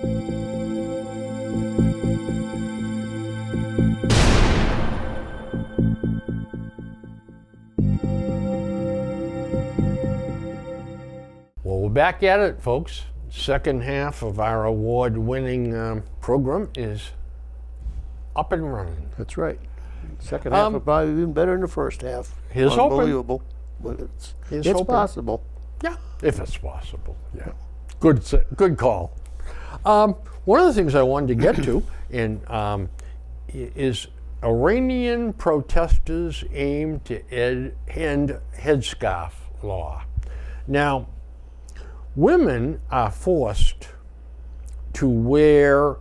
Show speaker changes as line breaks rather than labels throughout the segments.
Well, we're back at it, folks. Second half of our award-winning program is up and running.
That's right. Second half is probably even better than the first half.
Here's hoping.
Unbelievable, but it's
hoping.
possible.
Yeah, if it's possible. Yeah, good call. One of the things I wanted to get to is Iranian protesters aim to end headscarf law. Now, women are forced to wear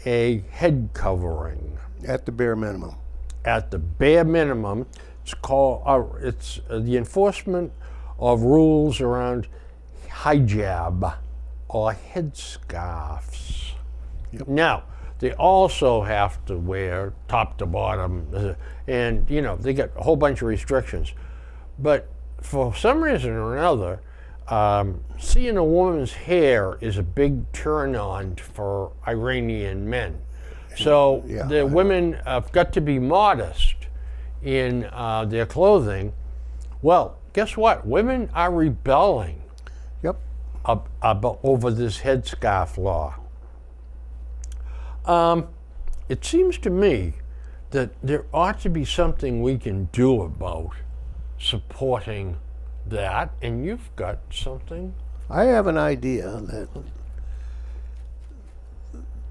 a head covering.
At the bare minimum.
At the bare minimum. It's called, it's the enforcement of rules around hijab or headscarves.
Yep.
Now, they also have to wear top to bottom, and they get a whole bunch of restrictions. But for some reason or another, seeing a woman's hair is a big turn on for Iranian men. So the women have got to be modest in their clothing. Well, guess what? Women are rebelling over this headscarf law. It seems to me that there ought to be something we can do about supporting that, and you've got something.
I have an idea that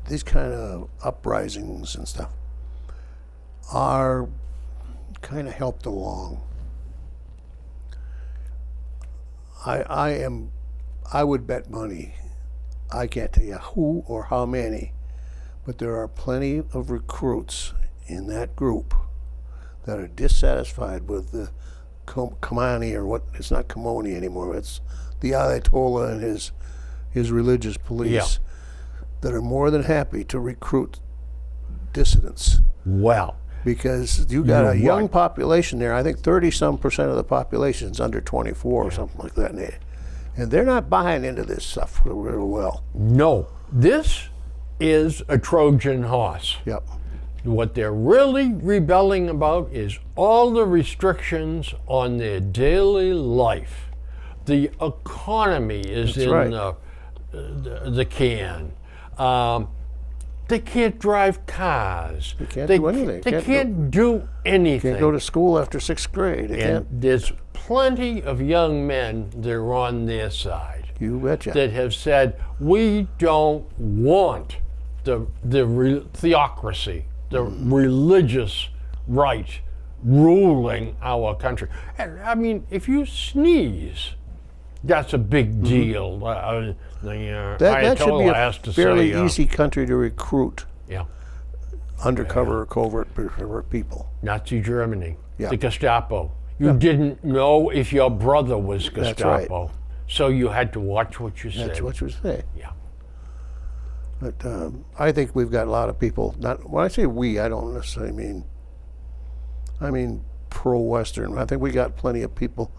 these kind of uprisings and stuff are kind of helped along. I would bet money, I can't tell you who or how many, but there are plenty of recruits in that group that are dissatisfied with the Khamenei, or what, it's not Khamenei anymore, it's the Ayatollah and his religious police, that are more than happy to recruit dissidents.
Well,
because you got a young population there. I think 30-some% of the population is under 24 or something like that. And they're not buying into this stuff real well.
No, this is a Trojan horse.
Yep.
What they're really rebelling about is all the restrictions on their daily life. The economy is the can. They can't drive cars.
They can't do anything.
They can't do anything.
Can't go to school after 6th grade.
There's plenty of young men that are on their side.
You betcha.
That have said, we don't want the theocracy, the religious right ruling our country. And, I mean, if you sneeze, that's a big deal.
That should be a fairly easy country to recruit.
Yeah.
Undercover or covert people.
Nazi Germany,
Yeah.
the Gestapo. You didn't know if your brother was Gestapo.
Right.
So you had to watch what you said.
That's what you say.
Yeah.
But I think we've got a lot of people. When I say we, I don't necessarily mean. I mean pro-Western. I think we got plenty of people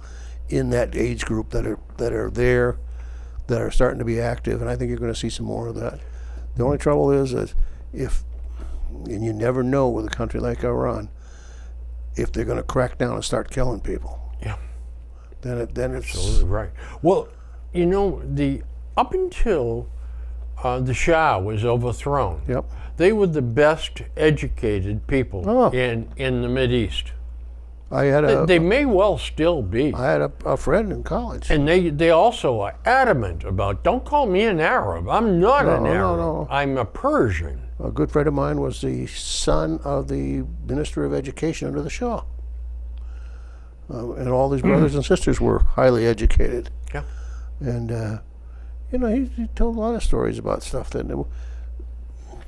in that age group that are there, that are starting to be active, and I think you're going to see some more of that. The only trouble is and you never know with a country like Iran, if they're going to crack down and start killing people.
Yeah.
Then it's
absolutely right. Well, up until the Shah was overthrown, they were the best educated people in the Mideast. They may well still be.
I had a friend in college.
And they also are adamant about, don't call me an Arab. I'm not an Arab.
No.
I'm a Persian.
A good friend of mine was the son of the Minister of Education under the Shah. And all his brothers and sisters were highly educated.
Yeah.
And, he told a lot of stories about stuff that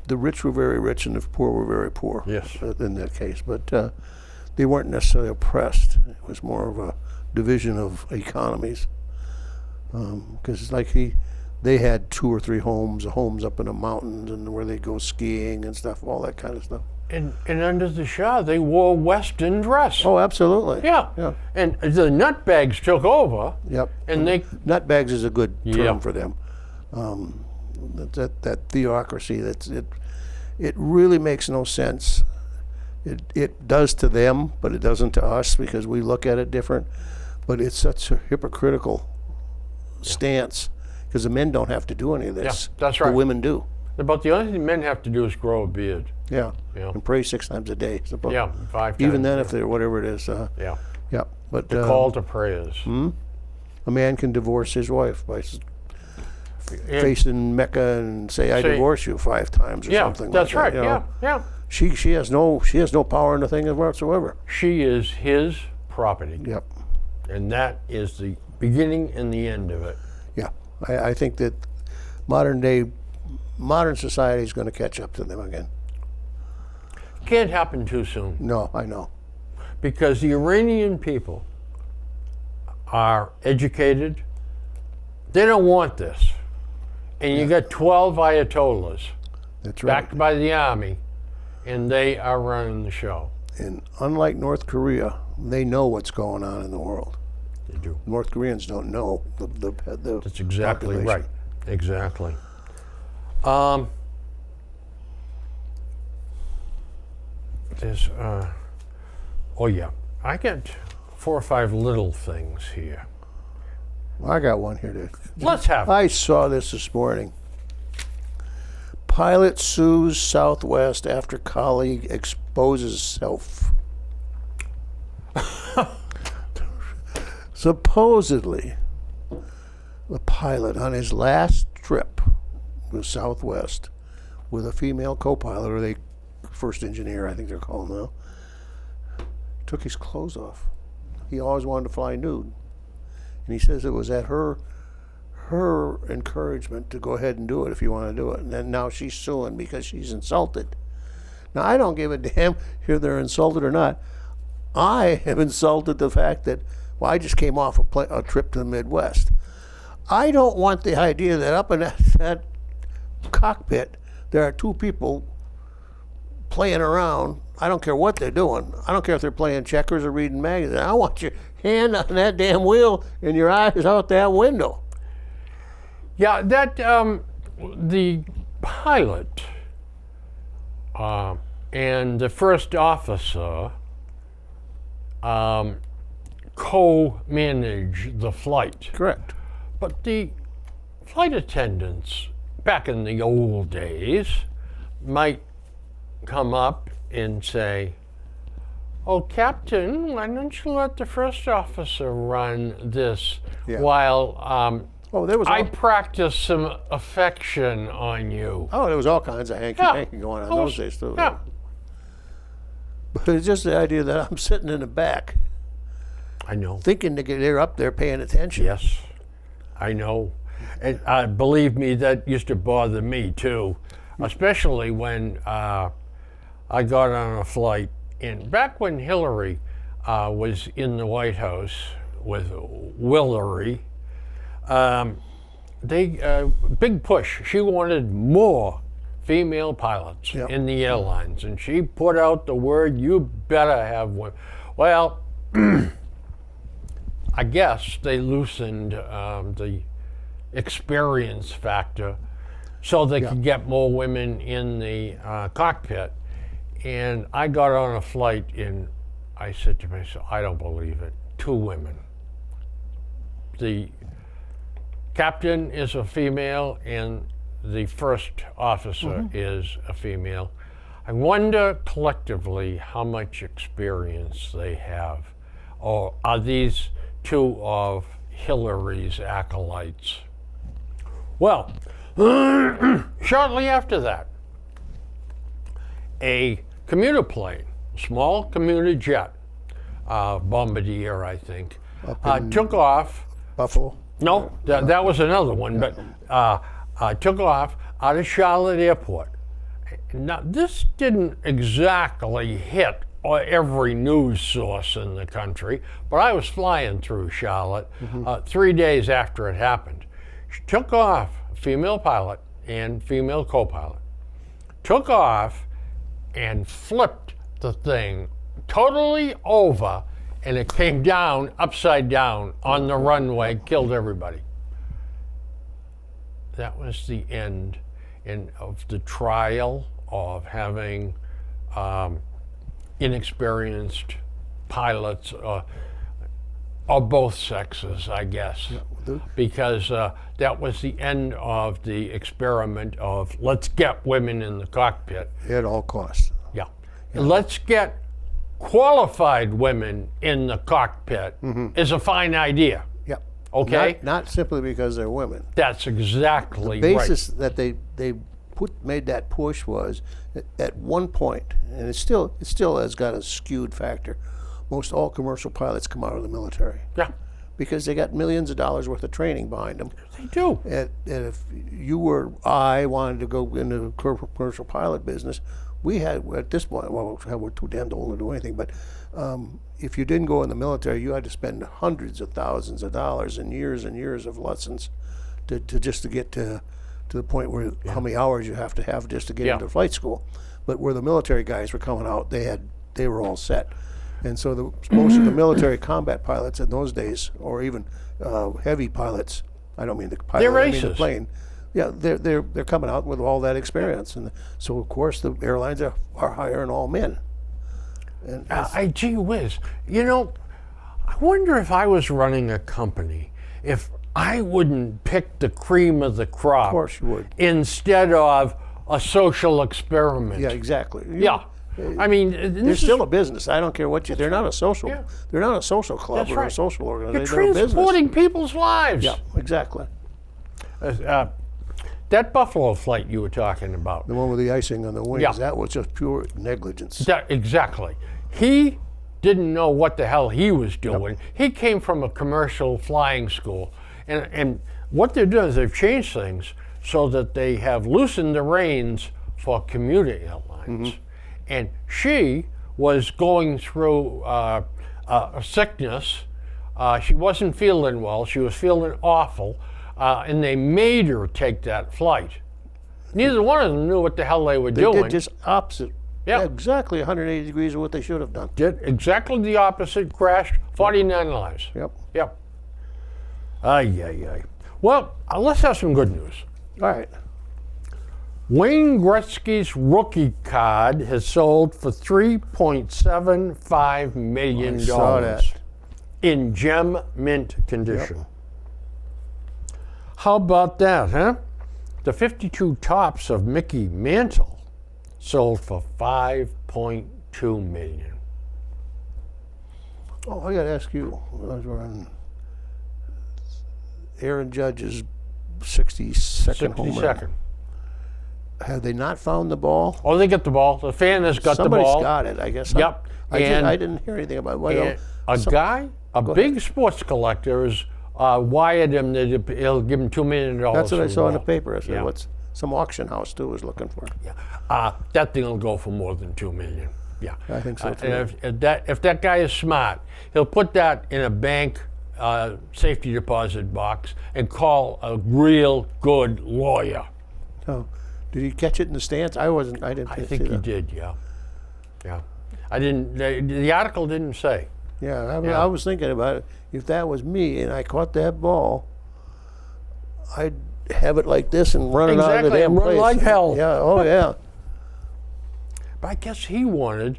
the rich were very rich and the poor were very poor.
Yes.
In that case. But they weren't necessarily oppressed. It was more of a division of economies. Because it's like they had 2 or 3 homes up in the mountains, and where they go skiing and stuff, all that kind of stuff.
And under the Shah, they wore Western dress.
Oh, absolutely.
Yeah. And the nutbags took over.
Yep.
And
nutbags is a good term for them. that theocracy. It really makes no sense. It does to them, but it doesn't to us because we look at it different. But it's such a hypocritical stance because the men don't have to do any of this.
Yeah, that's right.
The women do.
About the only thing men have to do is grow a beard.
Yeah.
Yeah.
And pray 6 times a day. Suppose.
Yeah, 5 times.
Even then, if they're whatever it is.
Yeah.
Yeah. But
The call to prayers.
a man can divorce his wife by
Yeah.
facing Mecca and say, "I
Say-
divorce you 5 times" or
Yeah,
something.
that's
like
right.
that, you know.
Yeah.
She has no power in the thing whatsoever.
She is his property.
Yep.
And that is the beginning and the end of it.
Yeah. I think that modern society is going to catch up to them again.
Can't happen too soon
No, I know.
because the Iranian people are educated. They don't want this. And you got 12 ayatollahs
That's right.
backed by the army, and they are running the show.
And unlike North Korea, they know what's going on in the world.
They do.
North Koreans don't know the
That's exactly
population.
right. Exactly. There's, oh yeah, I got 4 or 5 little things here.
I got one here too.
Let's have it.
I saw this morning. Pilot sues Southwest after colleague exposes self. Supposedly, the pilot on his last trip with Southwest with a female co-pilot, or first engineer, I think they're called now, took his clothes off. He always wanted to fly nude. And he says it was at her encouragement to go ahead and do it if you want to do it. And then now she's suing because she's insulted. Now, I don't give a damn if they're insulted or not. I have insulted the fact that, well, I just came off a trip to the Midwest. I don't want the idea that up in that cockpit there are 2 people playing around. I don't care what they're doing. I don't care if they're playing checkers or reading magazines. I want your hand on that damn wheel and your eyes out that window.
Yeah, that the pilot and the first officer co-manage the flight.
Correct.
But the flight attendants back in the old days might come up and say, "Oh, Captain, why don't you let the first officer run this
Yeah.
while
There was
I
all,
practice some affection on you?"
there was all kinds of hanky going on those days too.
Yeah.
But it's just the idea that I'm sitting in the back
I know.
thinking they're up there paying attention.
Yes, I know. And believe me, that used to bother me too, especially when I got on a flight. And back when Hillary was in the White House with Willery, big push. She wanted more female pilots
Yep.
in the airlines, and she put out the word, "You better have one." Well, I guess they loosened the experience factor so they could get more women in the cockpit. And I got on a flight and I said to myself, I don't believe it. 2 women. The captain is a female and the first officer is a female. I wonder collectively how much experience they have. Or are these 2 of Hillary's acolytes? Well, shortly after that, a commuter plane, small commuter jet, Bombardier, I think, took off.
Buffalo.
No, that was another one, but took off out of Charlotte Airport. Now, this didn't exactly hit every news source in the country, but I was flying through Charlotte 3 days after it happened. She took off, female pilot and female co-pilot, took off and flipped the thing totally over, and it came down upside down on the runway, killed everybody. that was the end of the trial of having inexperienced pilots of both sexes, I guess, because that was the end of the experiment of let's get women in the cockpit.
At all costs.
Yeah. Let's get qualified women in the cockpit is a fine idea.
Yep.
Okay?
Not simply because they're women.
That's exactly
The
right.
basis that they made that push was at one point, and it still has got a skewed factor. Most all commercial pilots come out of the military
Yeah,
because they got millions of dollars worth of training behind them.
they do.
And if you or I wanted to go into the commercial pilot business, we had at this point, well, we're too damn old to do anything, but if you didn't go in the military, you had to spend hundreds of thousands of dollars and years of lessons to just to get to the point where how many hours you have to have just to get
Yeah.
into flight school. But where the military guys were coming out, they were all set. And so most of the military combat pilots in those days, or even heavy pilots, I don't mean the pilot,
They're
I mean the
aces.
plane. Yeah, they're coming out with all that experience, and so of course the airlines are hiring all men. And
Gee whiz. You know, I wonder if I was running a company, if I wouldn't pick the cream of the crop.
of course you would.
Instead of a social experiment.
Yeah, exactly.
Yeah. I mean,
They're
this is,
still a business. I don't care what you. They're not a social.
Yeah.
They're not a social club
That's
or a
right.
social
you're
organization. They're a business.
transporting people's lives.
Yeah, exactly.
That Buffalo flight you were talking about.
The one with the icing on the wings.
Yeah.
That was just pure negligence.
Exactly. He didn't know what the hell he was doing. He came from a commercial flying school. And what they're doing is they've changed things so that they have loosened the reins for commuter airlines. And she was going through a sickness. She wasn't feeling well. She was feeling awful. And they made her take that flight. Neither one of them knew what the hell they were
They
doing.
did just opposite.
Yeah.
Exactly 180 degrees of what they should have done.
Did exactly the opposite, crashed, 49 lives.
Yep.
Yep. Ay, ay, ay. Well, let's have some good news.
All right.
Wayne Gretzky's rookie card has sold for $3.75 million
I saw that.
in gem mint condition. How about that, huh? The 52 tops of Mickey Mantle sold for $5.2 million.
Oh, I got to ask you. Those were on Aaron Judge's 62nd home run.
62nd.
Have they not found the ball?
Oh, they get the ball. The fan has got
Somebody's
the ball.
got it, I guess.
Yep.
I
And-
didn't hear anything about it.
And a big sports collector has wired him that he'll give him $2 million.
That's what I
for
saw in the
ball.
paper. I said,
Yeah.
what's some auction house too was looking for?
That thing will go for more than $2 million. Yeah,
I think so, too.
And if that guy is smart, he'll put that in a bank safety deposit box and call a real good lawyer.
Oh, did he catch it in the stands? I didn't.
I
see
think he
that.
did. Yeah, yeah. I didn't. The article didn't say.
Yeah,
Yeah.
I was thinking about it. If that was me and I caught that ball, I'd have it like this and run it out of the
Exactly,
damn
and run
place.
like hell.
Yeah. Oh yeah.
But I guess he wanted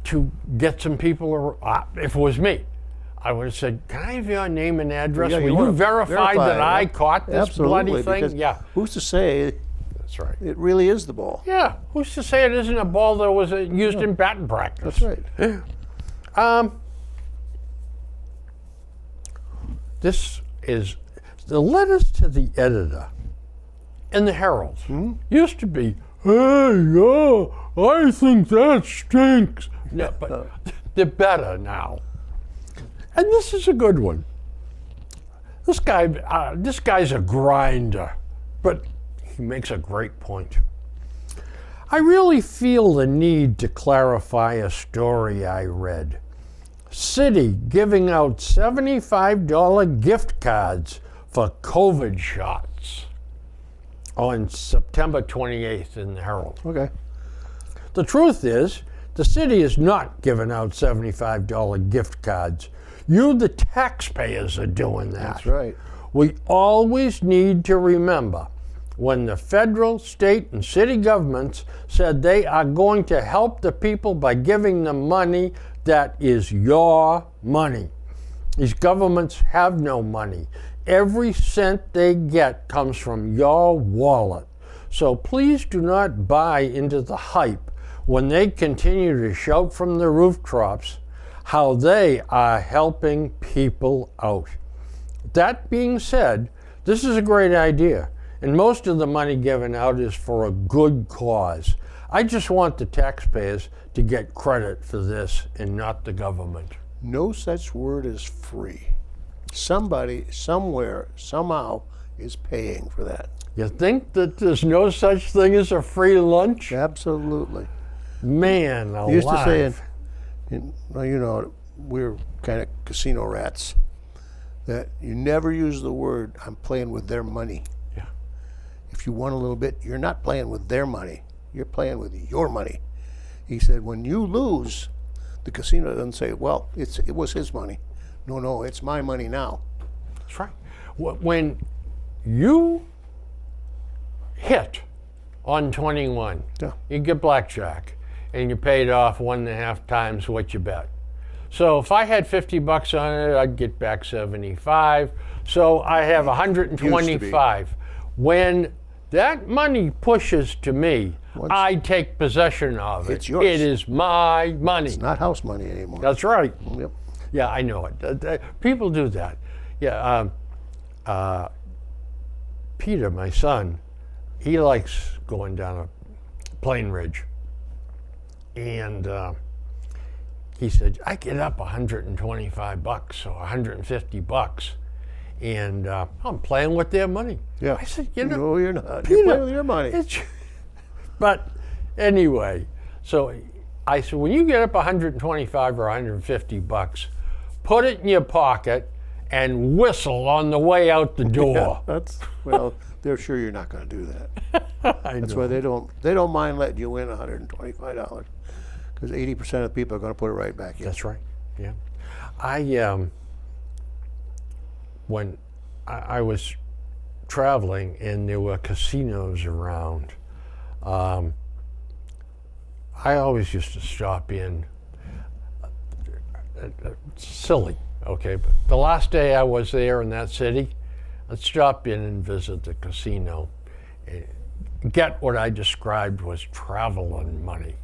to get some people. If it was me, I would have said, "Can I have your name and address?
Yeah,
Will you
wanna
verify that I
yeah.
caught this
Absolutely,
bloody thing?"
because
Yeah,
Who's to say
that's right.
it really is the ball?
Yeah, who's to say it isn't a ball that was used in batting practice?
That's right.
This is the letters to the editor in the Herald. Used to be, "Hey, I think that stinks." No, but they're better now. And this is a good one. This guy's a grinder, but he makes a great point. I really feel the need to clarify a story I read. City giving out $75 gift cards for COVID shots on September 28th in the Herald.
Okay.
The truth is, the city is not giving out $75 gift cards You, the taxpayers, are doing that.
That's right.
We always need to remember when the federal, state, and city governments said they are going to help the people by giving them money, that is your money. These governments have no money. Every cent they get comes from your wallet. So please do not buy into the hype when they continue to shout from the rooftops how they are helping people out. That being said, this is a great idea, and most of the money given out is for a good cause. I just want the taxpayers to get credit for this and not the government.
No such word as free. Somebody, somewhere, somehow is paying for that.
You think that there's no such thing as a free lunch?
Absolutely.
Man alive.
You used to say, well, you know, we're kind of casino rats, that you never use the word, I'm playing with their money.
Yeah.
If you won a little bit, you're not playing with their money. You're playing with your money. He said, when you lose, the casino doesn't say, well, it was his money. No, it's my money now.
That's right. When you hit on 21,
Yeah.
you get blackjack, and you paid off 1.5 times what you bet. So if I had $50 on it, I'd get back 75. So I have 125. When that money pushes to me, I take possession of it.
It's yours.
It is my money.
It's not house money anymore.
That's right.
Yep.
Yeah, I know it. People do that. Yeah. Peter, my son, he likes going down a Plain Ridge. And he said, I get up $125 or $150, and I'm playing with their money.
Yeah.
I said, you know,
no, you're not.
Peter,
You're playing with your money.
But anyway, so I said, when you get up $125 or $150, put it in your pocket and whistle on the way out the door.
Yeah, well, they're sure you're not going to do that. That's
know.
why they don't mind letting you win $125, because 80% of the people are going to put it right back in.
That's right. Yeah. When I was traveling and there were casinos around, I always used to stop in. Silly, okay, but the last day I was there in that city, I'd stop in and visit the casino, get what I described was traveling money.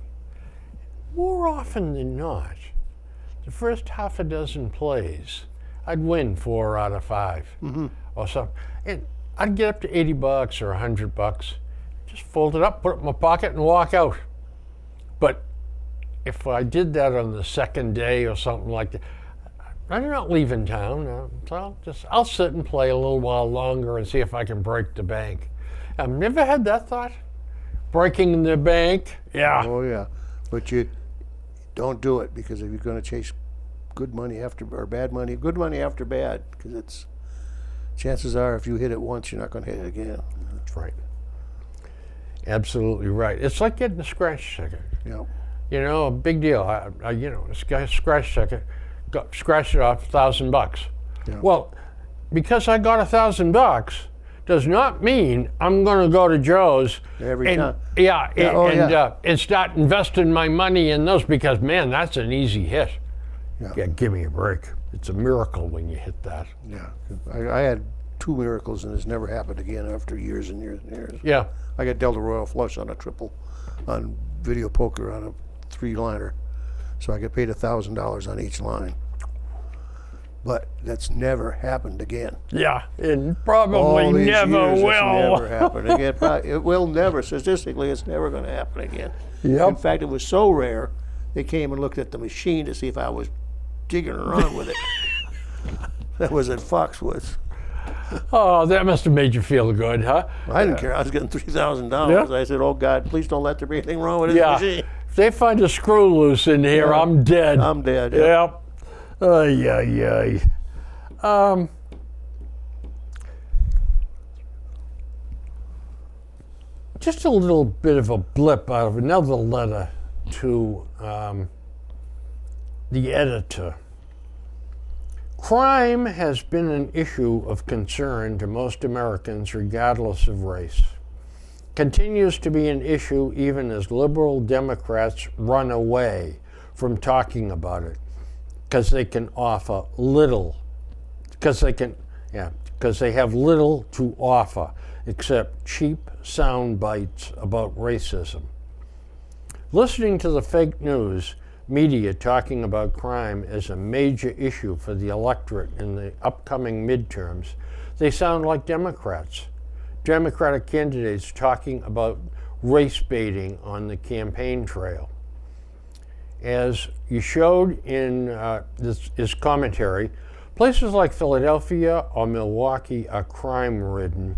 More often than not, the first half a dozen plays, I'd win 4 out of 5 or something. And I'd get up to $80 or $100, just fold it up, put it in my pocket, and walk out. But if I did that on the second day or something like that, I'm not leaving town. So I'll sit and play a little while longer and see if I can break the bank. I've never had that thought. Breaking the bank, yeah.
Oh yeah, but you don't do it, because if you're going to chase good money after or bad money, good money after bad, because it's chances are if you hit it once, you're not going to hit it again.
That's right. Absolutely right. It's like getting a scratch ticket.
Yeah.
You know, a big deal. A scratch ticket, scratched it off $1,000.
Yeah.
Well, because I got $1,000 does not mean I'm going to go to Joe's
Every time.
And start investing my money in those, because man, that's an easy hit.
Yeah.
Give me a break. It's a miracle when you hit that.
Yeah. I had 2 miracles, and it's never happened again after years and years and years.
Yeah.
I got dealt a royal flush on a triple on video poker on a 3-liner, so I get paid $1,000 on each line. But that's never happened again.
Yeah, and
All
probably
these
never
years,
will.
It's never happen again. It will never. Statistically, it's never going to happen again.
Yep.
In fact, it was so rare, they came and looked at the machine to see if I was digging around with it. That was at Foxwoods.
Oh, that must have made you feel good, huh?
I didn't care. I was getting $3,000.
Yeah.
I said, "Oh God, please don't let there be anything wrong with this
Yeah.
machine."
If they find a screw loose in here,
Yeah.
I'm dead.
I'm dead.
Yep. Ay, ay, ay. Just a little bit of a blip out of another letter to the editor. Crime has been an issue of concern to most Americans regardless of race. Continues to be an issue even as liberal Democrats run away from talking about it because they can offer little, because they have little to offer except cheap sound bites about racism. Listening to the fake news media talking about crime as a major issue for the electorate in the upcoming midterms, they sound like Democrats. Democratic candidates talking about race baiting on the campaign trail. As you showed in this commentary, places like Philadelphia or Milwaukee are crime-ridden,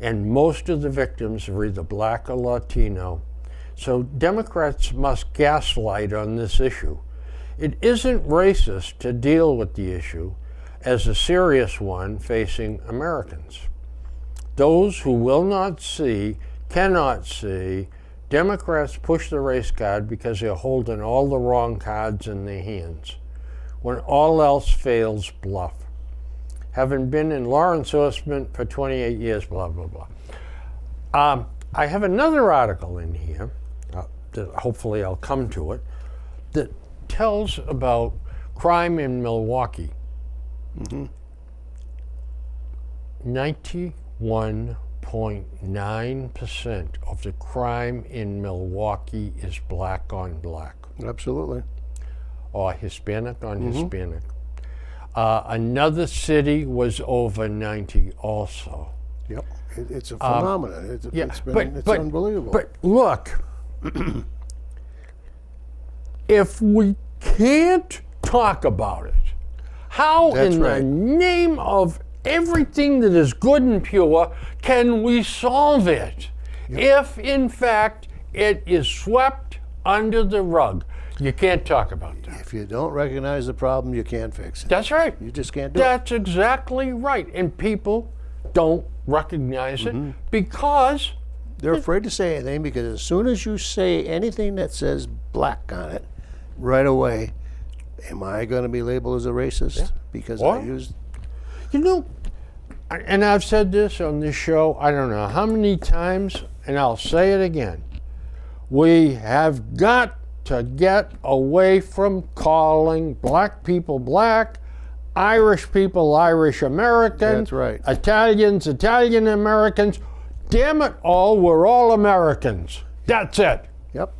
and most of the victims are either black or Latino. So Democrats must gaslight on this issue. It isn't racist to deal with the issue as a serious one facing Americans. Those who will not see, cannot see, Democrats push the race card because they're holding all the wrong cards in their hands. When all else fails, bluff. Having been in law enforcement for 28 years, blah, blah, blah. I have another article in here, that hopefully I'll come to it, that tells about crime in Milwaukee. 91.9% of the crime in Milwaukee is black on black.
Absolutely.
Or Hispanic on Hispanic. Another city was over 90 also.
Yep. It's a phenomenon. It's
but
unbelievable.
But look, if we can't talk about it, how
That's
in
right.
the name of everything that is good and pure can we solve it? If, in fact, it is swept under the rug? You can't talk about that.
If you don't recognize the problem, you can't fix it.
That's right.
You just can't do it.
That's exactly right. And people don't recognize it because
They're afraid to say anything because as soon as you say anything that says black on it, right away, am I going to be labeled as a racist because
Or-
I used?
You know, and I've said this on this show, I don't know how many times, and I'll say it again. We have got to get away from calling black people black, Irish people Irish American,
That's right.
Italians Italian Americans. Damn it all, we're all Americans. That's it.
Yep.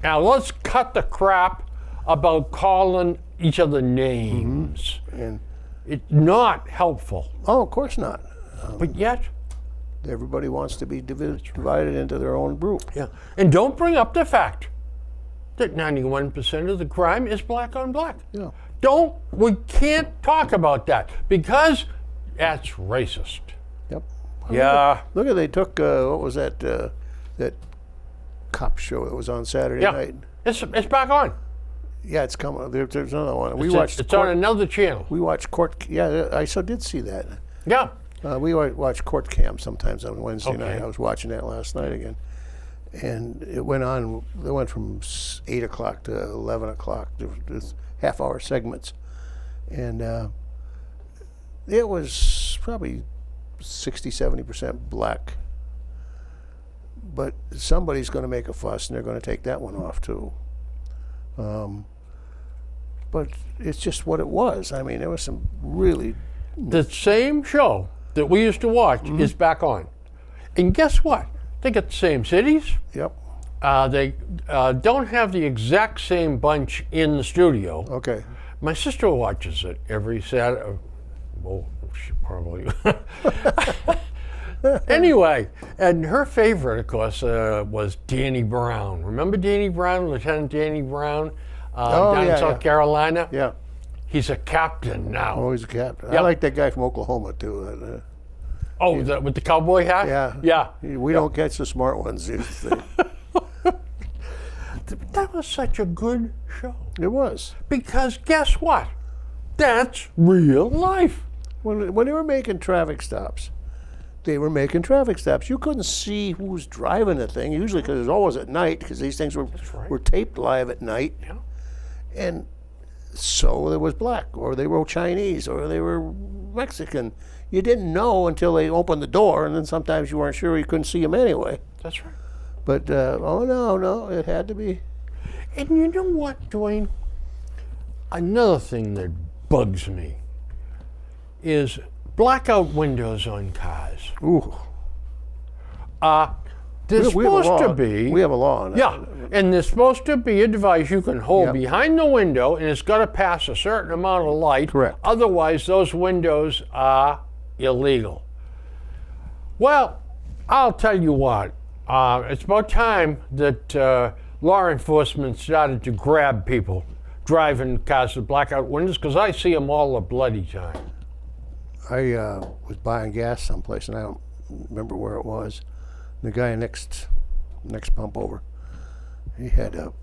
Now let's cut the crap about calling each other names.
And
It's not helpful.
oh, of course not.
But yet,
Everybody wants to be divided into their own group.
yeah. And don't bring up the fact that 91% of the crime is black on black.
Yeah.
We can't talk about that because that's racist.
Yep.
Yeah.
Look at they took what was that that cop show that was on Saturday
Yeah.
night.
It's back on.
Yeah, it's coming. There's another one.
It's on another channel.
We watched court. Yeah, I did see that.
Yeah.
We watch Court Cam sometimes on Wednesday
Okay.
night. I was watching that last night again, and it went on. It went from 8 o'clock to 11 o'clock. There's half-hour segments, and it was probably 60-70% black. But somebody's going to make a fuss, and they're going to take that one off too. But it's just what it was. I mean, there was some really
The same show that we used to watch is back on. And guess what? They got the same cities.
yep.
They don't have the exact same bunch in the studio.
Okay.
My sister watches it every Saturday. Well, she probably. Anyway, and her favorite, of course, was Danny Brown. Remember Danny Brown, Lieutenant Danny Brown, down in South Carolina?
Yeah.
He's a captain now.
Oh, he's a captain. I
Yep.
like that guy from Oklahoma too.
With the cowboy hat?
Yeah.
Yeah.
We don't catch the smart ones.
That was such a good show.
It was.
Because guess what? That's real life.
When they were making traffic stops, You couldn't see who was driving the thing, usually because it was always at night, because these things were taped live at night.
Yeah.
And So they was black, or they were Chinese, or they were Mexican. You didn't know until they opened the door, and then sometimes you weren't sure, you couldn't see them anyway.
That's right.
But, oh no, it had to be.
And you know what, Dwayne? Another thing that bugs me is blackout windows on cars.
Ooh.
There's
We have a
supposed
law.
to be.
We have a law on that.
Yeah, and there's supposed to be a device you can hold
Yep.
behind the window, and it's got to pass a certain amount of light.
Correct.
Otherwise, those windows are illegal. Well, I'll tell you what. It's about time that law enforcement started to grab people driving cars with blackout windows, because I see them all the bloody time.
I was buying gas someplace, and I don't remember where it was. The guy next pump over, he had a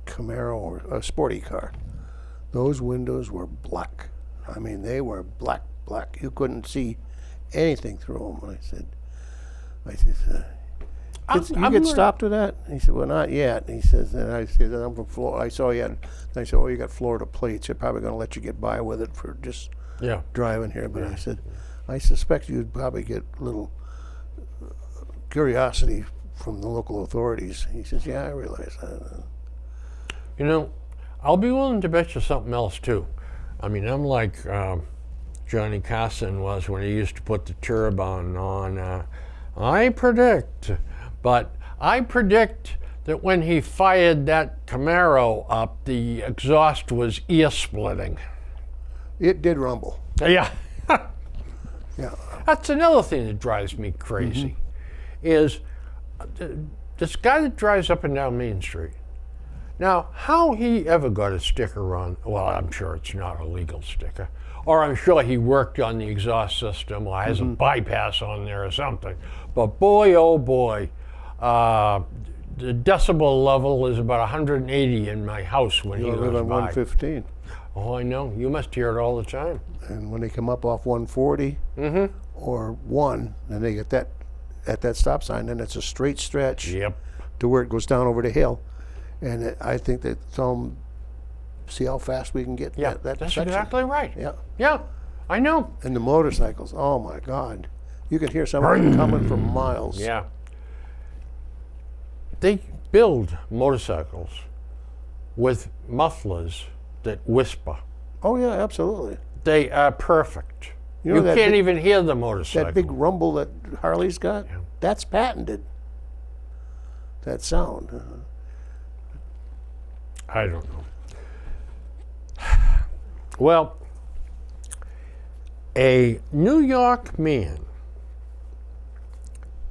Camaro or a sporty car. Those windows were black. I mean, they were black. You couldn't see anything through them. I said, you get stopped with that? He said, well, not yet. He says, and I said, I'm from Florida. I saw you had, and I said, oh, you got Florida plates. They're probably going to let you get by with it for just
Yeah.
driving here. But I said, I suspect you'd probably get a little curiosity from the local authorities. He says, yeah, I realize that.
You know, I'll be willing to bet you something else too. I mean, I'm like Johnny Carson was when he used to put the turban on. I predict that when he fired that Camaro up, the exhaust was ear-splitting.
It did rumble.
Yeah.
Yeah.
That's another thing that drives me crazy, is this guy that drives up and down Main Street. Now, how he ever got a sticker on, well, I'm sure it's not a legal sticker, or I'm sure he worked on the exhaust system or has a bypass on there or something. But boy, oh boy, the decibel level is about 180 in my house when he
You live
goes
on
by.
115.
Oh, I know. You must hear it all the time.
And when they come up off 140 or 1, and they get that at that stop sign, then it's a straight stretch
Yep.
to where it goes down over the hill. And I think that some see how fast we can get
Yeah,
that
that's
section.
exactly right.
Yeah.
Yeah, I know.
And the motorcycles, oh my God. You can hear some of them coming from miles.
Yeah. They build motorcycles with mufflers that whisper.
Oh yeah, absolutely.
They are perfect.
You
You,
know that
can't
big-
even hear the motorcycle.
That big rumble that Harley's got, that's patented. That sound.
I don't know. Well, a New York man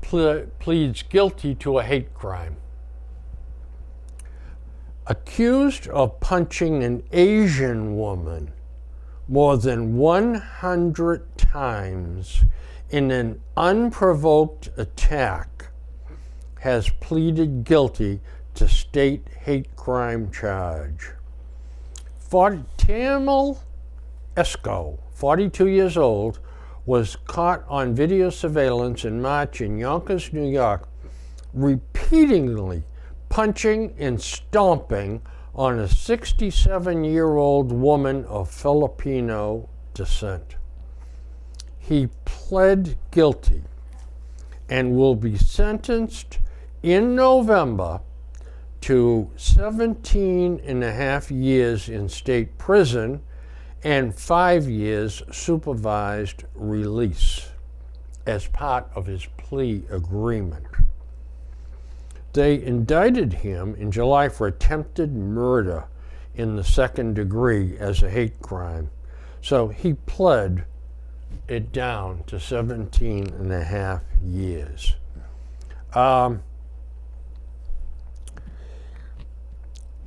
pleads guilty to a hate crime. Accused of punching an Asian woman more than 100 times in an unprovoked attack, has pleaded guilty to state hate crime charge. Tamil Esco, 42 years old, was caught on video surveillance in March in Yonkers, New York, repeatedly punching and stomping on a 67-year-old woman of Filipino descent. He pled guilty and will be sentenced in November to 17 and a half years in state prison and 5 years supervised release as part of his plea agreement. They indicted him in July for attempted murder in the second degree as a hate crime. So he pled it down to 17 and a half years.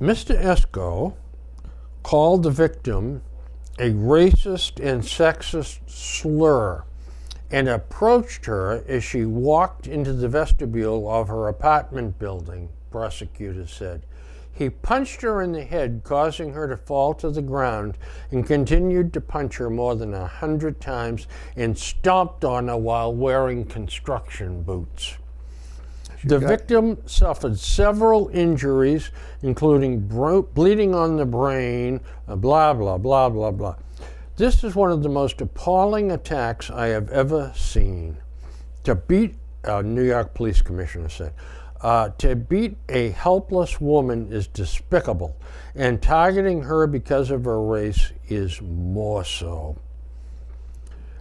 Mr. Esco called the victim a racist and sexist slur and approached her as she walked into the vestibule of her apartment building, prosecutors said. He punched her in the head, causing her to fall to the ground, and continued to punch her more than 100 times and stomped on her while wearing construction boots. The victim suffered several injuries, including bleeding on the brain, blah, blah, blah, blah, blah. This is one of the most appalling attacks I have ever seen. To beat, New York Police Commissioner said, to beat a helpless woman is despicable, and targeting her because of her race is more so.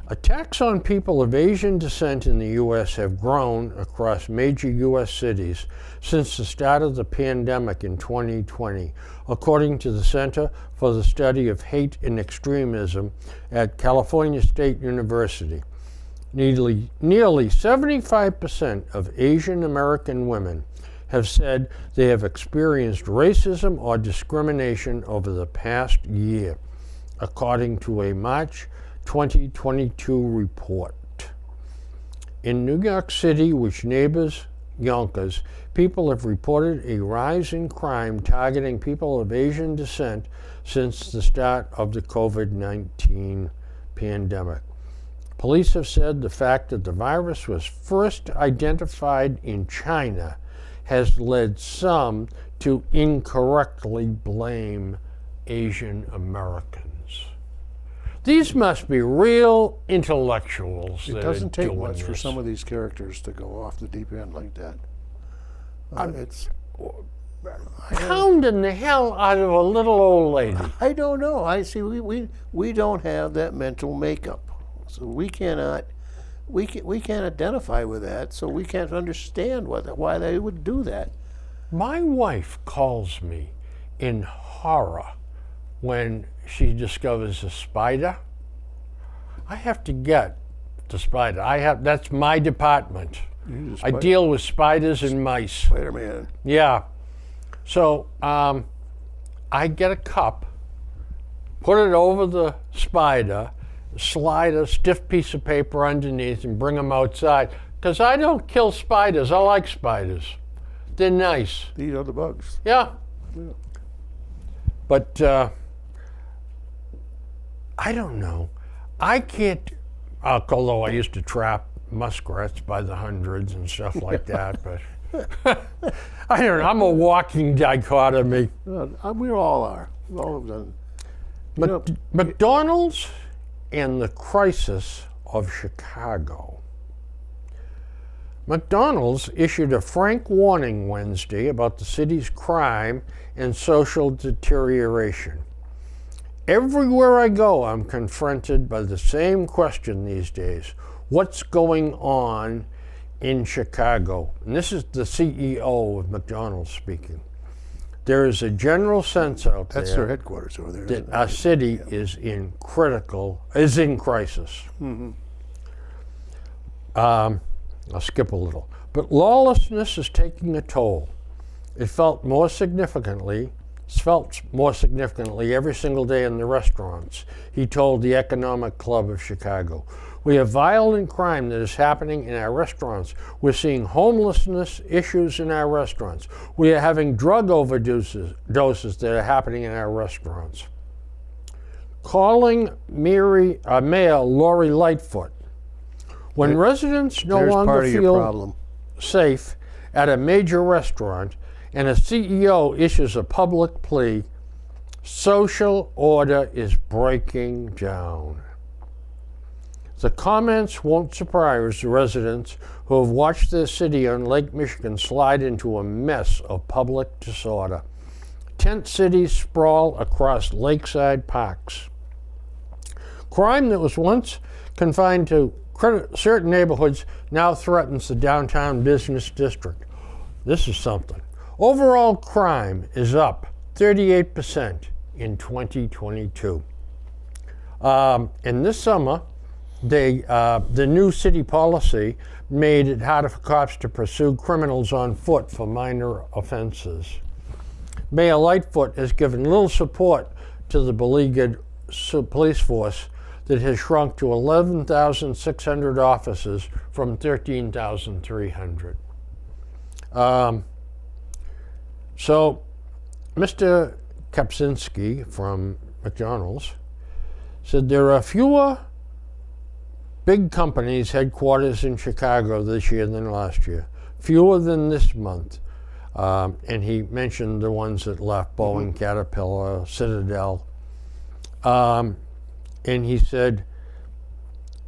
Attacks on people of Asian descent in the U.S. have grown across major U.S. cities since the start of the pandemic in 2020, according to the Center for the Study of Hate and Extremism at California State University. Nearly 75% of Asian American women have said they have experienced racism or discrimination over the past year, according to a March 2022 report. In New York City, which neighbors Yonkers, people have reported a rise in crime targeting people of Asian descent since the start of the COVID-19 pandemic. Police have said the fact that the virus was first identified in China has led some to incorrectly blame Asian Americans. These must be real intellectuals.
It doesn't take much for some of these characters to go off the deep end like that. It's
pounding the hell out of a little old lady.
I don't know. I see. We don't have that mental makeup, so we can't identify with that. So we can't understand why they would do that.
My wife calls me in horror when she discovers a spider. I have to get the spider. That's my department. I deal with spiders and mice.
Spider-Man.
Yeah. So I get a cup, put it over the spider, slide a stiff piece of paper underneath and bring them outside. Because I don't kill spiders. I like spiders. They're nice.
These are the bugs.
Yeah. But I don't know. I can't, although I used to trap muskrats by the hundreds and stuff like that, but I don't know. I'm a walking dichotomy.
We all are. We all have done.
McDonald's and the crisis of Chicago. McDonald's issued a frank warning Wednesday about the city's crime and social deterioration. Everywhere I go, I'm confronted by the same question these days. What's going on in Chicago? And this is the CEO of McDonald's speaking. There is a general sense out there.
That's their headquarters over there.
That our city is in crisis.
Mm-hmm.
I'll skip a little. But lawlessness is taking a toll. It's felt more significantly every single day in the restaurants, he told the Economic Club of Chicago. We have violent crime that is happening in our restaurants. We're seeing homelessness issues in our restaurants. We are having drug overdoses that are happening in our restaurants. Calling Mayor Lori Lightfoot. When residents no longer feel safe at a major restaurant and a CEO issues a public plea, social order is breaking down. The comments won't surprise the residents who have watched their city on Lake Michigan slide into a mess of public disorder. Tent cities sprawl across lakeside parks. Crime that was once confined to certain neighborhoods now threatens the downtown business district. This is something. Overall crime is up 38% in 2022. And this summer, the new city policy made it harder for cops to pursue criminals on foot for minor offenses. Mayor Lightfoot has given little support to the beleaguered police force that has shrunk to 11,600 officers from 13,300. So, Mr. Kapczynski from McDonald's said there are fewer big companies headquarters in Chicago this year than last year. fewer than this month. And he mentioned the ones that left, Boeing, Caterpillar, Citadel. And he said,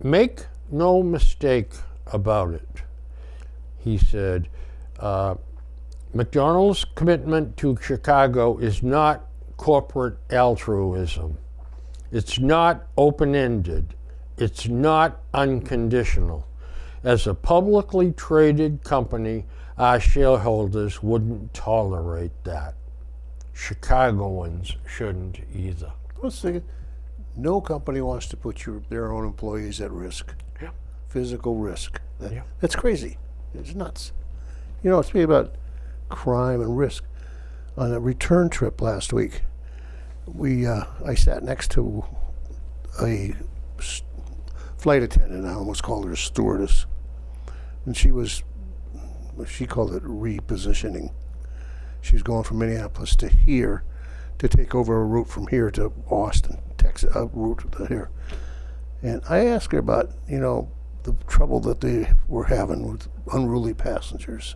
make no mistake about it. He said, McDonald's commitment to Chicago is not corporate altruism. It's not open-ended. It's not unconditional. As a publicly traded company, our shareholders wouldn't tolerate that. Chicagoans shouldn't either.
Let's think. No company wants to put their own employees at risk.
Yeah.
Physical risk.
Yeah.
That's crazy. It's nuts. You know, speaking about crime and risk, on a return trip last week, I sat next to a flight attendant. I almost called her a stewardess, and she called it repositioning. She's going from Minneapolis to here to take over a route from here to Austin, Texas, a route to here. And I asked her about, the trouble that they were having with unruly passengers.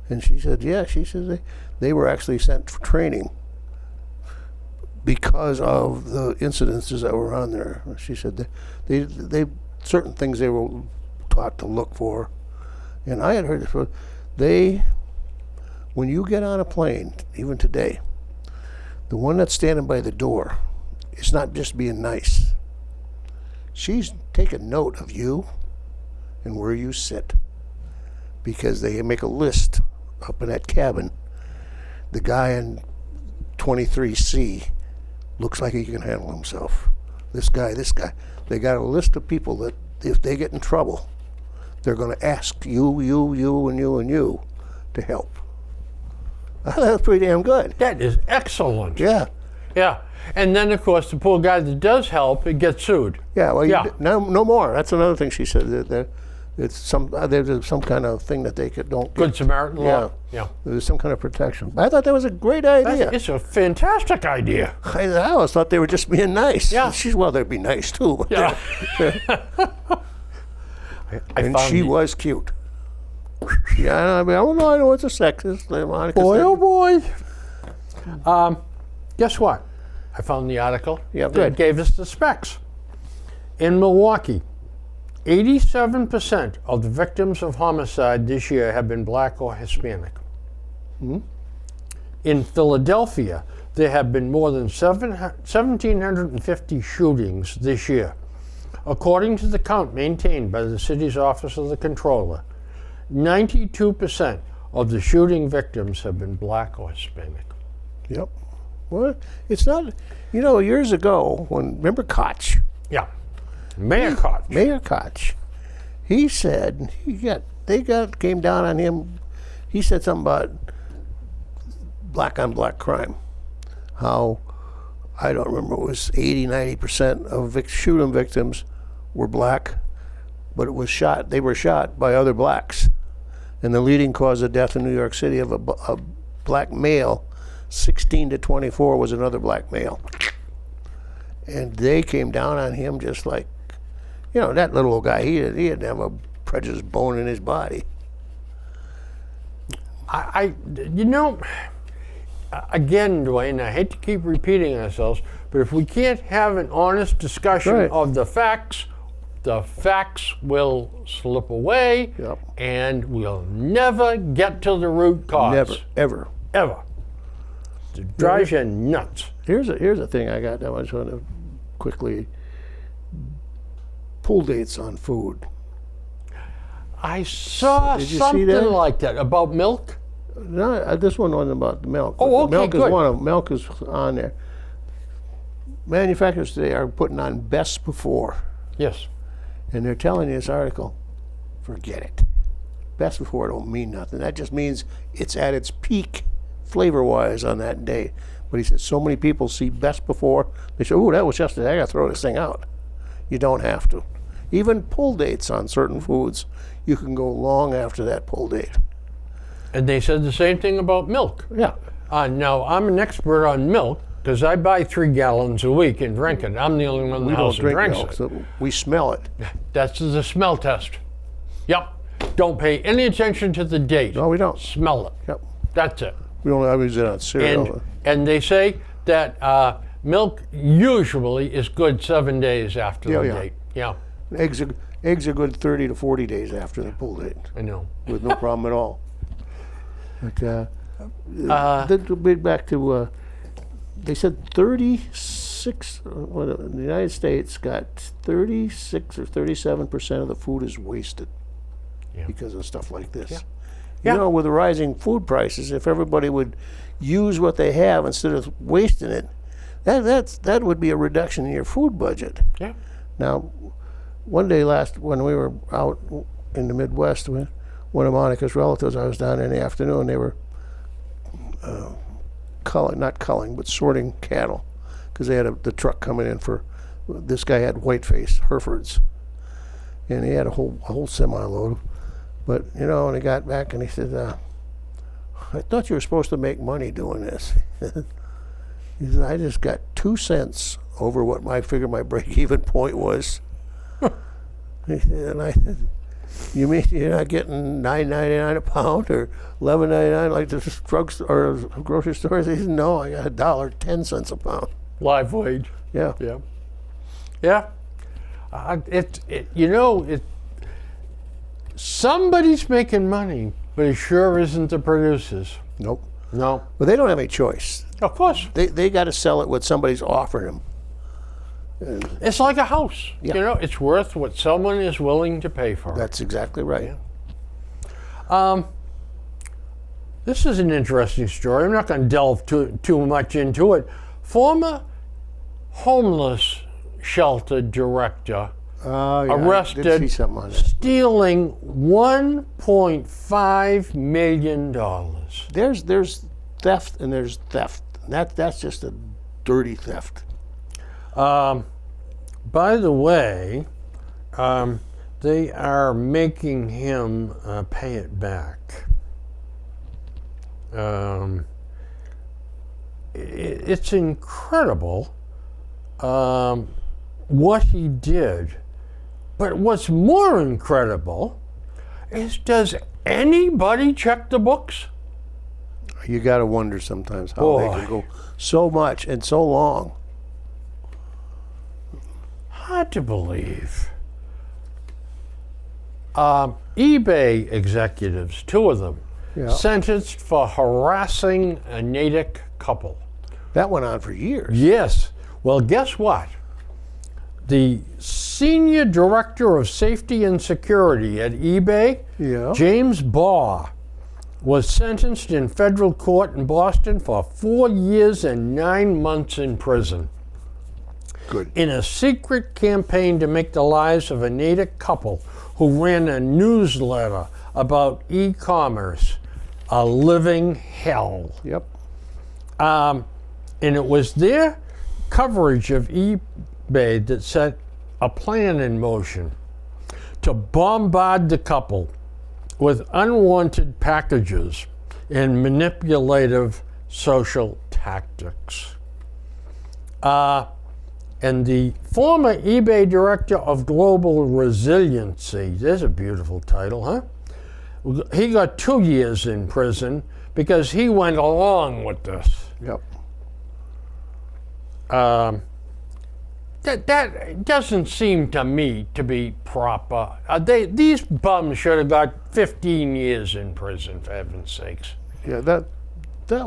And she said, they were actually sent for training because of the incidences that were on there. She said they certain things they were taught to look for. And I had heard this, when you get on a plane, even today, the one that's standing by the door is not just being nice. She's taking note of you and where you sit, because they make a list up in that cabin. The guy in 23C looks like he can handle himself. This guy. They got a list of people that if they get in trouble, they're going to ask you, and you to help. I thought that's pretty damn good.
That is excellent.
Yeah.
Yeah. And then, of course, the poor guy that does help, it gets sued.
Yeah. Well, no more. That's another thing she said. That there's some kind of thing that they don't.
Good Samaritan law. Yeah.
There's some kind of protection. I thought that was a great idea.
It's a fantastic idea.
I always thought they were just being nice.
Yeah.
They'd be nice too. But
Yeah.
and she was cute. Yeah, I know it's a sexist.
Boy, boy. Guess what? I found the article that
good.
gave us the specs. In Milwaukee, 87% of the victims of homicide this year have been black or Hispanic. In Philadelphia, there have been more than 1,750 shootings this year, according to the count maintained by the city's Office of the Comptroller. 92% of the shooting victims have been black or Hispanic.
Yep. Well, it's not, years ago, remember Koch?
Yeah. Mayor Koch.
Mayor Koch. He said, came down on him. He said something about black on black crime. How, I don't remember, it was 80-90% of shooting victims were black, but they were shot by other blacks. And the leading cause of death in New York City of a black male, 16 to 24, was another black male. And they came down on him just like, that little old guy, he didn't have a prejudiced bone in his body.
Again, Dwayne, I hate to keep repeating ourselves, but if we can't have an honest discussion of the facts will slip away, and we'll never get to the root cause.
Never, ever.
Ever. It drives you nuts.
Here's a thing I got that I just want to quickly. Pull dates on food.
I saw
Did you see
something
that?
like that about milk.
No, this one wasn't about the milk.
Oh,
the
okay,
milk
good.
is one of them. Milk is on there. Manufacturers today are putting on best before,
Yes.
and they're telling you this article, forget it. Best before don't mean nothing. That just means it's at its peak flavor-wise on that day. But he says so many people see best before, they say, "Ooh, that was yesterday. I got to throw this thing out." You don't have to. Even pull dates on certain foods, you can go long after that pull date.
And they said the same thing about milk.
Yeah.
Now, I'm an expert on milk because I buy 3 gallons a week and drink it. I'm the only one in the
We
house
don't
who
drink
drinks
milk,
it.
so we smell it.
That's the smell test. Yep. Don't pay any attention to the date.
No, we don't.
Smell it.
Yep.
That's it.
We only use it on cereal.
And they say that milk usually is good 7 days after the
Yeah.
date. Yeah,
Eggs are good 30 to 40 days after the pull date,
I know.
with no problem at all. But back to, they said 36. The United States got 36 or 37% of the food is wasted
Yeah.
because of stuff like this.
Yeah.
You know, with the rising food prices, if everybody would use what they have instead of wasting it, that would be a reduction in your food budget.
Yeah.
Now, one day when we were out in the Midwest with one of Monica's relatives, I was down there in the afternoon. They were sorting cattle, because they had the truck coming in for, this guy had whiteface Herefords, and he had a whole semi-load. But, you know, and he got back and he said, I thought you were supposed to make money doing this. He said, I just got 2 cents over what my break-even point was. He said, and I said, you mean you're not getting $9.99 a pound or $11.99 like the drugstore or grocery stores? He said, no, I got $1.10 a pound.
Live wage.
Yeah.
Yeah. Yeah. Somebody's making money, but it sure isn't the producers.
Nope.
No.
But they don't have any choice.
Of course.
They got to sell it what somebody's offering them.
It's like a house.
Yeah.
You know, it's worth what someone is willing to pay for it.
That's exactly right.
This is an interesting story. I'm not going to delve too much into it. Former homeless shelter director
Oh, yeah. I did
arrested
see something on that.
stealing $1.5 million.
There's theft and there's theft. That's just a dirty theft.
By the way, they are making him pay it back. It's incredible what he did. But what's more incredible is, does anybody check the books?
You got to wonder sometimes how they can go so much and so long.
Hard to believe. eBay executives, 2 of them, sentenced for harassing a Natick couple.
That went on for years.
Yes. Well, guess what? The senior director of safety and security at eBay, James Barr, was sentenced in federal court in Boston for 4 years and 9 months in prison.
Good.
In a secret campaign to make the lives of a Natick couple who ran a newsletter about e-commerce a living hell.
Yep.
And it was their coverage of eBay that set a plan in motion to bombard the couple with unwanted packages and manipulative social tactics. And the former eBay director of global resiliency, there's a beautiful title, huh? He got 2 years in prison because he went along with this.
Yep.
That doesn't seem to me to be proper. These bums should have got 15 years in prison, for heaven's sakes.
Yeah, that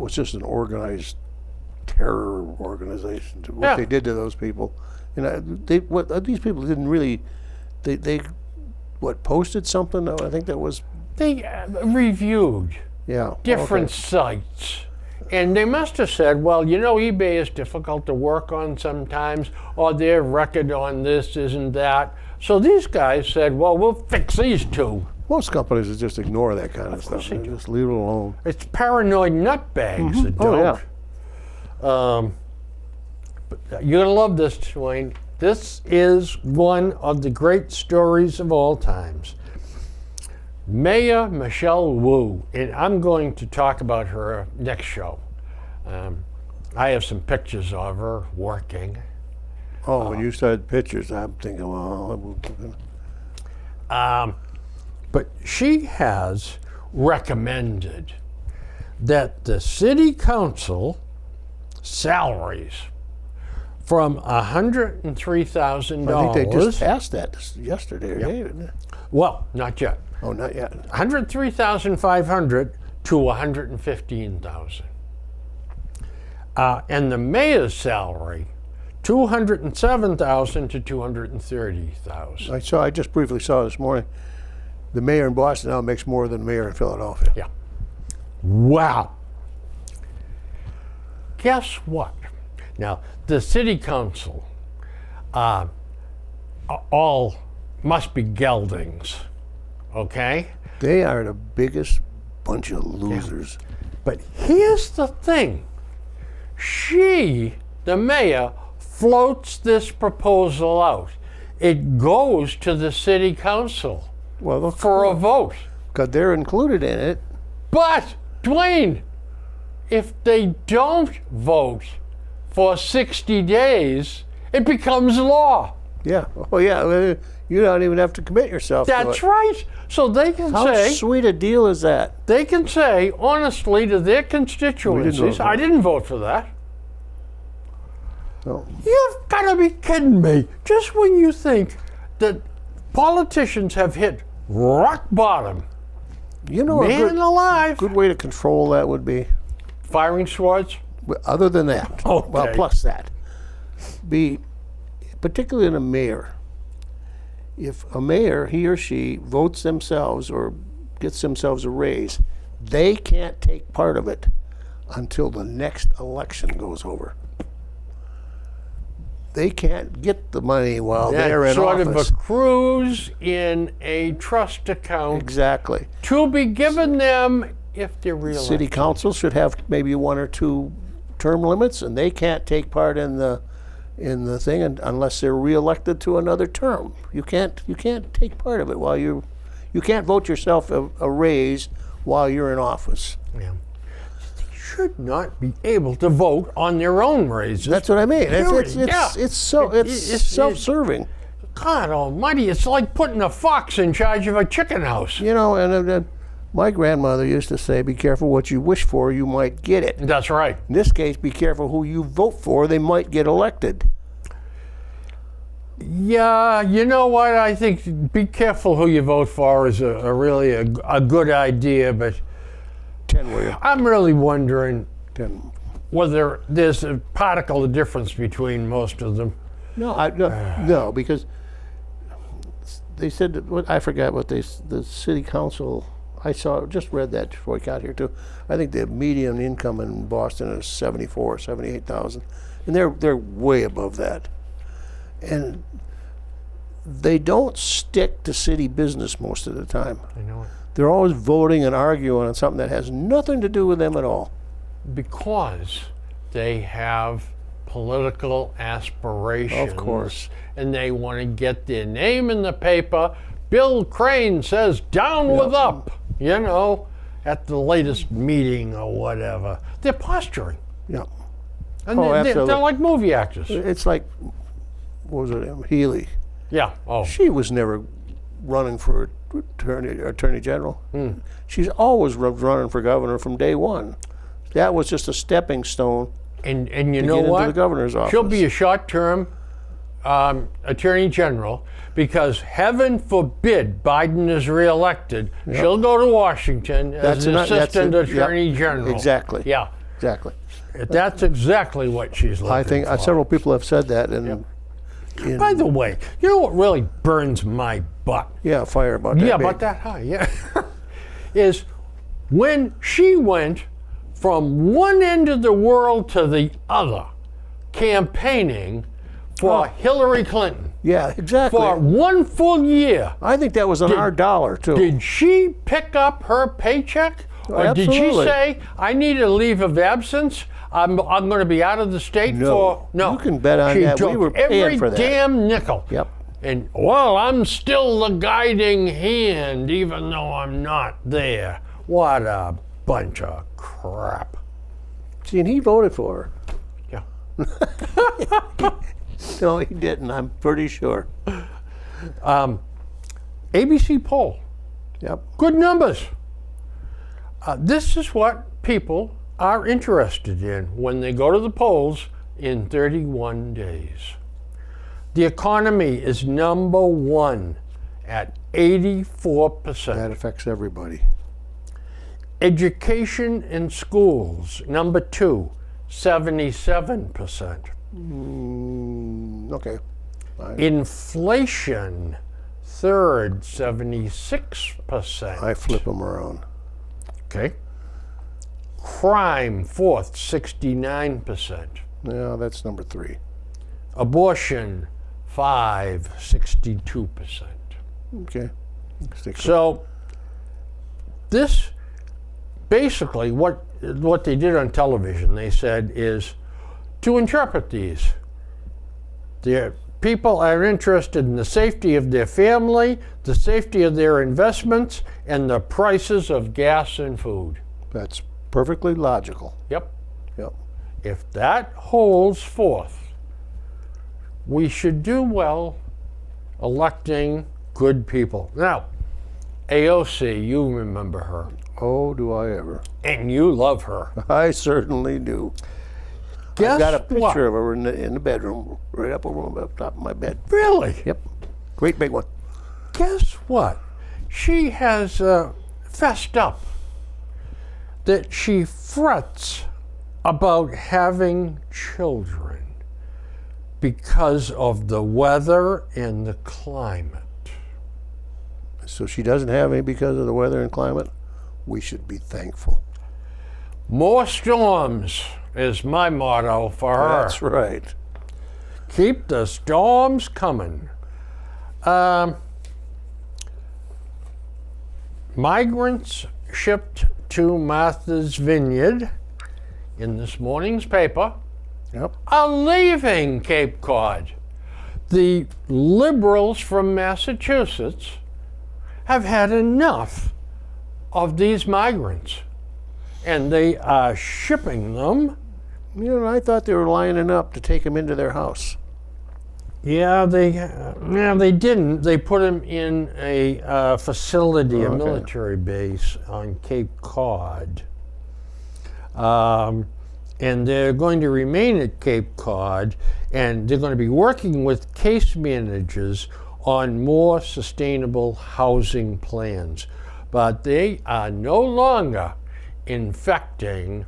was just an organized terror organization. What they did to those people, these people didn't really. They posted something? I think that was.
They reviewed different
okay.
sites. And they must have said, well, you know, eBay is difficult to work on sometimes, or their record on this isn't that. So these guys said, well, we'll fix these 2.
Most companies would just ignore that kind of stuff. They just leave it alone.
It's paranoid nutbags that don't. But you're going to love this, Dwayne. This is one of the great stories of all times. Mayor Michelle Wu, and I'm going to talk about her next show. I have some pictures of her working.
Oh, when you said pictures, I'm thinking, well,
But she has recommended that the city council salaries from $103,000.
I think they just passed that yesterday or today, didn't they?
Well, not yet.
Oh, not yet.
103,500 to 115,000. And the mayor's salary, 207,000 to 230,000.
I just briefly saw this morning, the mayor in Boston now makes more than the mayor in Philadelphia.
Yeah. Wow. Guess what? Now, the city council all must be geldings, okay?
They are the biggest bunch of losers.
But here's the thing. She, the mayor, floats this proposal out. It goes to the city council
Well,
for a vote.
because they're included in it.
But, Dwayne, if they don't vote for 60 days, it becomes law.
Yeah. Oh, yeah. You don't even have to commit yourself to
That's
it.
right. So they can
How
say,
sweet a deal is that?
they can say honestly to their constituencies,
vote for
I
it.
didn't vote for that.
No.
You've got to be kidding me. Just when you think that politicians have hit rock bottom,
You know, a
man alive,
good way to control that would be,
firing swords.
other than that,
Okay.
well, plus that, be particularly in a mayor. If a mayor, he or she, votes themselves or gets themselves a raise, they can't take part of it until the next election goes over. They can't get the money while they're in
sort
office.
of accrues in a trust account
Exactly.
to be given them if they're reelected.
City council should have maybe 1 or 2 term limits, and they can't take part in the thing unless they're reelected to another term. You can't take part of it while you can't vote yourself a raise while you're in office.
Yeah. They should not be able to vote on their own raises.
That's what I mean. It's
It's-
self-serving.
God almighty, it's like putting a fox in charge of a chicken house.
You know, and my grandmother used to say, "Be careful what you wish for; you might get it."
That's right.
In this case, be careful who you vote for; they might get elected.
Yeah, you know what? I think be careful who you vote for is really a good idea, but
10 will you?
I'm really wondering
10.
whether there's a particle of difference between most of them.
No, because they said that, I forgot what the city council. I just read that before I got here too. I think the median income in Boston is 74, 78,000, and they're way above that. And they don't stick to city business most of the time.
I know it.
They're always voting and arguing on something that has nothing to do with them at all.
Because they have political aspirations.
Of course.
And they want to get their name in the paper. Bill Crane says, down with up, you know, at the latest meeting or whatever. They're posturing.
Yeah.
And
Oh,
they're
absolutely.
like movie actors.
It's like, what was it, Healy.
Yeah. Oh.
She was never running for attorney general. She's always running for governor from day one. That was just a stepping stone
And you
to
know
get
what?
into the governor's office.
She'll be a short-term attorney general because heaven forbid Biden is reelected. She'll go to Washington as an assistant attorney general.
Exactly.
Yeah.
Exactly.
That's exactly what she's looking
I think
for.
several people have said that, and
By the way, you know what really burns my butt?
fire about that.
Yeah,
big.
about that high, yeah. is when she went from one end of the world to the other campaigning for Hillary Clinton
Yeah, exactly.
for one full year.
I think that was on our dollar too.
Did she pick up her paycheck? Or did she
Absolutely.
say, I need a leave of absence? I'm going to be out of the state
No.
for... No.
You can bet on
she
that. We
took
were paying
every
for that.
damn nickel.
Yep.
And, well, I'm still the guiding hand, even though I'm not there. What a bunch of crap.
See, and he voted for
Yeah.
her. No, he didn't. I'm pretty sure.
ABC poll
Yep.
Good numbers. This is what people are interested in when they go to the polls in 31 days. The economy is number one at 84%.
That affects everybody.
Education in schools, number two, 77%.
Okay. Fine.
Inflation, third, 76%.
I flip them around.
Okay. Crime, fourth, 69%.
Yeah, that's number 3.
Abortion, 5, 62%.
Okay. Stick with
So this basically what they did on television, they said, is to interpret these. The people are interested in the safety of their family, the safety of their investments, and the prices of gas and food.
That's perfectly logical.
Yep.
Yep.
If that holds forth, we should do well electing good people. Now, AOC, you remember her,
Oh, do I ever.
and you love her.
I certainly do.
Guess
I've got a picture
what?
of her in the bedroom, right up over up top of my bed.
Really?
Yep. Great big one.
Guess what? She has fessed up that she frets about having children because of the weather and the climate.
So she doesn't have any because of the weather and climate. We should be thankful.
More storms is my motto for her.
That's right.
Keep the storms coming. Migrants shipped to Martha's Vineyard in this morning's paper
Yep.
are leaving Cape Cod. The liberals from Massachusetts have had enough of these migrants, and they are shipping them.
You know, I thought they were lining up to take them into their house.
Yeah, they didn't. They put them in a facility, a
Okay.
military base on Cape Cod. And they're going to remain at Cape Cod, and they're going to be working with case managers on more sustainable housing plans. But they are no longer infecting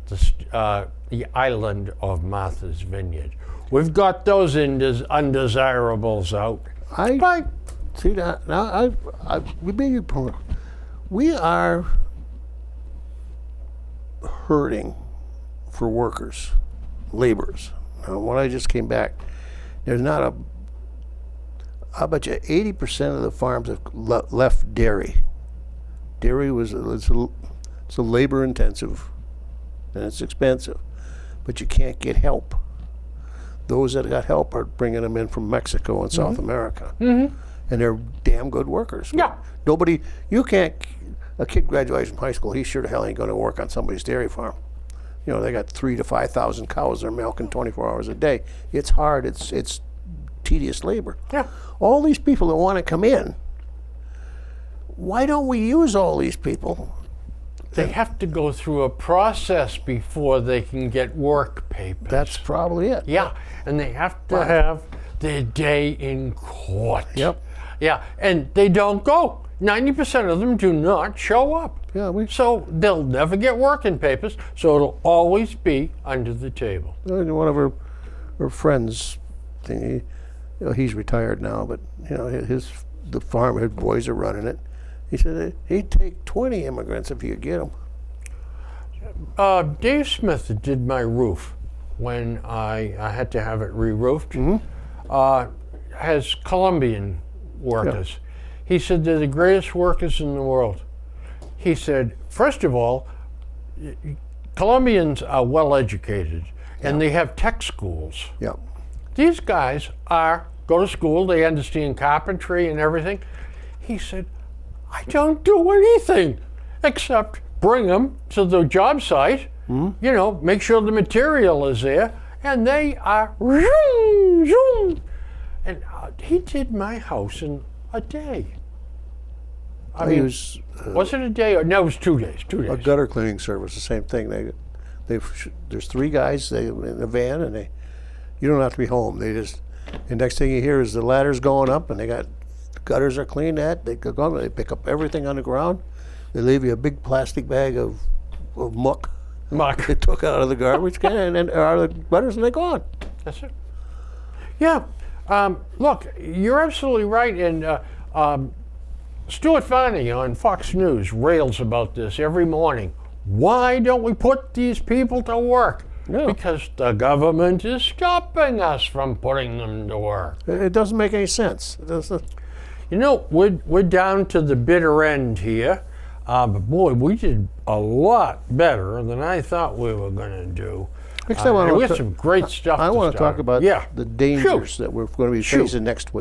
the island of Martha's Vineyard. We've got those undesirables out.
I see that now. We beg your pardon. We are hurting for workers, laborers. Now, when I just came back, there's not a. I bet you 80% of the farms have left dairy. Dairy it's a labor intensive, and it's expensive, but you can't get help. Those that got help are bringing them in from Mexico and South America, and they're damn good workers.
Yeah.
Nobody, you can't. A kid graduates from high school, he sure the hell ain't going to work on somebody's dairy farm. You know, they got 3,000 to 5,000 cows they're milking 24 hours a day. It's hard. It's tedious labor.
Yeah.
All these people that want to come in, why don't we use all these people?
They have to go through a process before they can get work papers.
That's probably it.
Yeah, and they have to have their day in court.
Yep.
Yeah, and they don't go. 90% of them do not show up.
Yeah,
So they'll never get working papers, so it'll always be under the table.
one of her friends, he's retired now, but you know the farm, his boys are running it. He said he'd take 20 immigrants if you could get them.
Dave Smith did my roof when I had to have it re-roofed. Has Colombian workers. He said they're the greatest workers in the world. He said, first of all, Colombians are well educated and they have tech schools.
Yep.
These guys go to school, they understand carpentry and everything. He said, I don't do anything except bring them to the job site, make sure the material is there, and they are zoom, zoom. And he did my house in a day. I
I
mean,
use
was it a day? Or, no, it was 2 days. 2 days.
a gutter cleaning service. The same thing. There's 3 guys in a van, and you don't have to be home. And next thing you hear is the ladders going up, and gutters are cleaned. They go, they pick up everything on the ground. They leave you a big plastic bag of muck
Muck.
they took out of the garbage can and out of the gutters, and they're gone.
That's it. Yeah. Look, you're absolutely right. And Stuart Varney on Fox News rails about this every morning. Why don't we put these people to work?
Yeah.
Because the government is stopping us from putting them to work.
It doesn't make any sense. It doesn't.
You know, we're down to the bitter end here. But boy, we did a lot better than I thought we were going to do.
Next time I
and we
wanna
had some great stuff.
I want to talk about
yeah.
the dangers that we're going to be facing next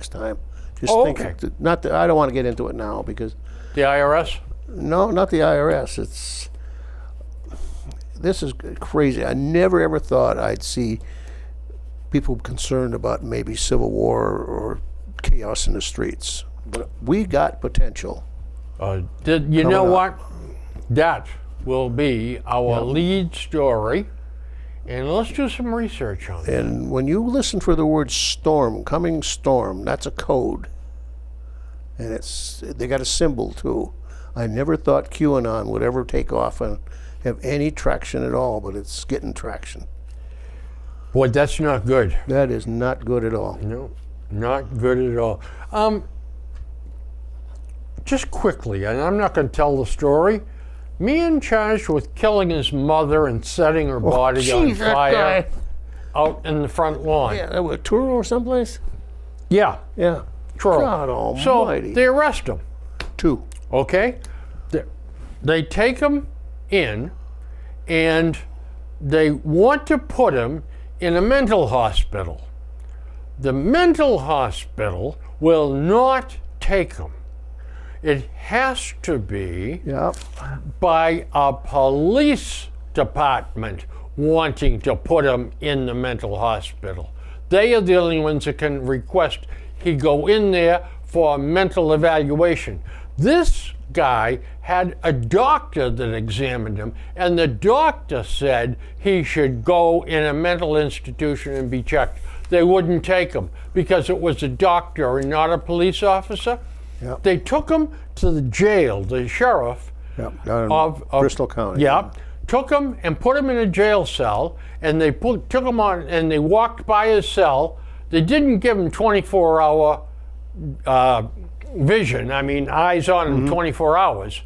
time. Just
Oh,
think,
okay.
not that I don't want to get into it now because
The IRS.
no, not the IRS. This is crazy. I never ever thought I'd see people concerned about maybe civil war or chaos in the streets. But we got potential.
You know
up.
what? That will be our lead story. And let's do some research on it.
And when you listen for the word storm, coming storm, that's a code. And they got a symbol too. I never thought QAnon would ever take off and have any traction at all, but it's getting traction.
Boy, that's not good.
That is not good at all.
No, not good at all. Just quickly, and I'm not going to tell the story. Man charged with killing his mother and setting her body on
Jeez, that
fire
guy.
out in the front lawn.
Yeah, a tour or someplace?
Yeah,
Yeah.
true.
God
So
almighty.
they arrest him.
2.
Okay? They take him in and they want to put him in a mental hospital. The mental hospital will not take him. It has to be
Yeah.
by a police department wanting to put him in the mental hospital. They are the only ones that can request he go in there for a mental evaluation. This guy had a doctor that examined him, and the doctor said he should go in a mental institution and be checked. They wouldn't take him because it was a doctor and not a police officer.
Yep.
They took him to the jail, the sheriff
Yep. Down in
of
Bristol County.
Yeah, took him and put him in a jail cell, and they took him on and they walked by his cell. They didn't give him 24-hour vision. I mean, eyes on him 24 hours,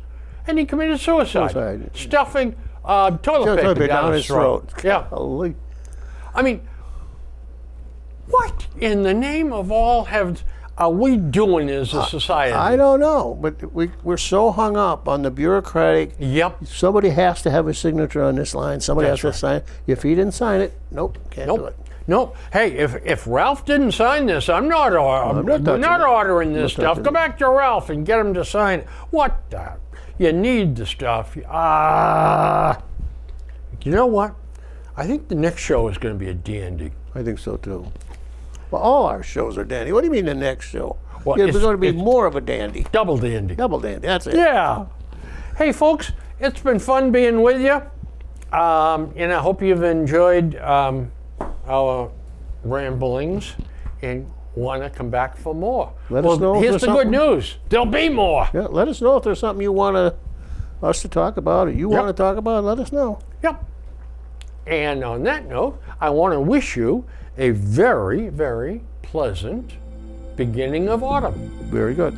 and he committed suicide. Stuffing toilet paper down his throat. Yeah,
Holy.
I mean, what in the name of all are we doing as a society?
I don't know, but we're so hung up on the bureaucratic.
Yep.
Somebody has to have a signature on this line. Somebody
That's
has to sign. If he didn't sign it, nope, can't do
Nope.
it.
Nope. Hey, if Ralph didn't sign this, I'm not
touching it.
ordering this
I'm not
stuff.
touching
Go
it.
back to Ralph and get him to sign it. What the? You need the stuff. You know what? I think the next show is going to be a dandy.
I think so too. Well, all our shows are dandy. What do you mean the next show?
Well,
It's
it's-
going to be
it's-
more of a dandy.
Double dandy.
Double dandy. That's it.
Yeah. Hey, folks, it's been fun being with you. And I hope you've enjoyed our ramblings and want to come back for more.
Let us know if
Here's
there's
the good
something-
news. There'll be more.
Yeah, let us know if there's something you want us to talk about or you want to talk about. Let us know.
Yep. And on that note, I want to wish you a very, very pleasant beginning of autumn.
Very good.